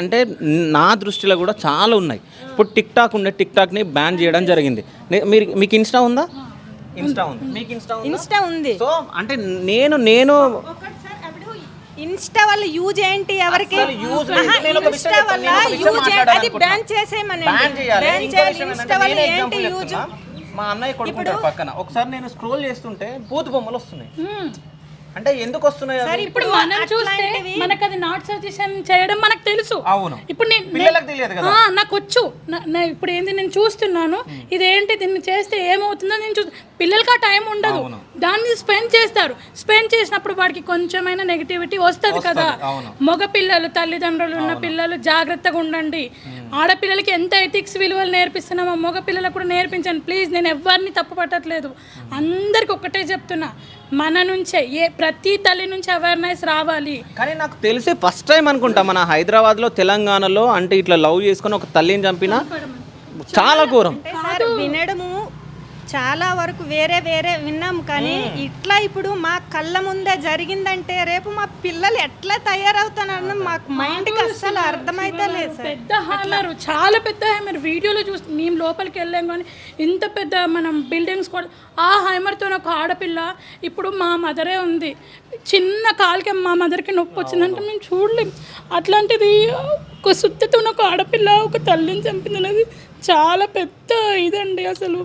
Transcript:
అంటే నా దృష్టిలో కూడా చాలా ఉన్నాయి. ఇప్పుడు టిక్టాక్ని బ్యాన్ చేయడం జరిగింది. మీకు ఇన్స్టా ఉందా? ఇన్స్టా ఉంది. మీకు ఇన్స్టా ఉంది. సో అంటే నేను ఇన్స్టా వల్ల యూజ్ ఏంటి ఎవరికి? ఇన్స్టా వల్ల యూజ్ అది బ్యాన్ చేసేయమనండి. బ్యాన్ చేయాలి. ఇన్స్టా వల్ల ఏంటి యూజ్? మా అన్నయ్య కొడుకుంటాడు పక్కన. ఒకసారి నేను స్క్రోల్ చేస్తుంటే బూత్ బొమ్మలు వస్తున్నాయి. అంటే ఎందుకు వస్తున్నాయి? సరే ఇప్పుడు మనం చూస్తే మనకు అది నాట్ సజెషన్ చేయడం మనకు తెలుసు. అవును. ఇప్పుడు పిల్లలకు తెలియదు కదా. నాకు వచ్చు. ఇప్పుడు ఏంది నేను చూస్తున్నాను, ఇదేంటి దీన్ని చేస్తే ఏమవుతుందో నేను పిల్లలకి ఆ టైం ఉండదు, దాన్ని స్పెండ్ చేస్తారు. స్పెండ్ చేసినప్పుడు వాడికి కొంచెమైనా నెగిటివిటీ వస్తుంది కదా. మగ పిల్లలు, తల్లిదండ్రులు ఉన్న పిల్లలు జాగ్రత్తగా ఉండండి. ఆడపిల్లలకి ఎంత ఎథిక్స్ విలువలు నేర్పిస్తున్నామో మగ పిల్లలకు కూడా నేర్పించండి ప్లీజ్. నేను ఎవరిని తప్పు పట్టట్లేదు, అందరికి ఒక్కటే చెప్తున్నా, మన నుంచే ప్రతి తల్లి నుంచి అవేర్నెస్ రావాలి. కానీ నాకు తెలిసి ఫస్ట్ టైం అనుకుంటా మన హైదరాబాద్లో, తెలంగాణలో అంటే ఇట్లా లవ్ చేసుకుని ఒక తల్లిని చంపిన చాలా ఘోరం. వినడము చాలా వరకు వేరే విన్నాం, కానీ ఇట్లా ఇప్పుడు మా కళ్ళ ముందే జరిగిందంటే రేపు మా పిల్లలు ఎట్లా తయారవుతారన్న మాకు మైండ్కి అస్సలు అర్థమైతే లేదు. పెద్ద హామర్, చాలా పెద్ద హామర్. వీడియోలో చూసి మేము లోపలికి వెళ్ళాం, కానీ ఇంత పెద్ద మనం బిల్డింగ్స్ కూడా ఆ హైమర్తో ఒక ఆడపిల్ల ఇప్పుడు మా మదరే ఉంది, చిన్న కాలుకి మా మదర్కి నొప్పి వచ్చిందంటే మేము చూడలేం. అట్లాంటిది ఒక సుత్తతో ఒక ఆడపిల్ల ఒక తల్లిని చంపింది అనేది చాలా పెద్ద ఇదండి అసలు.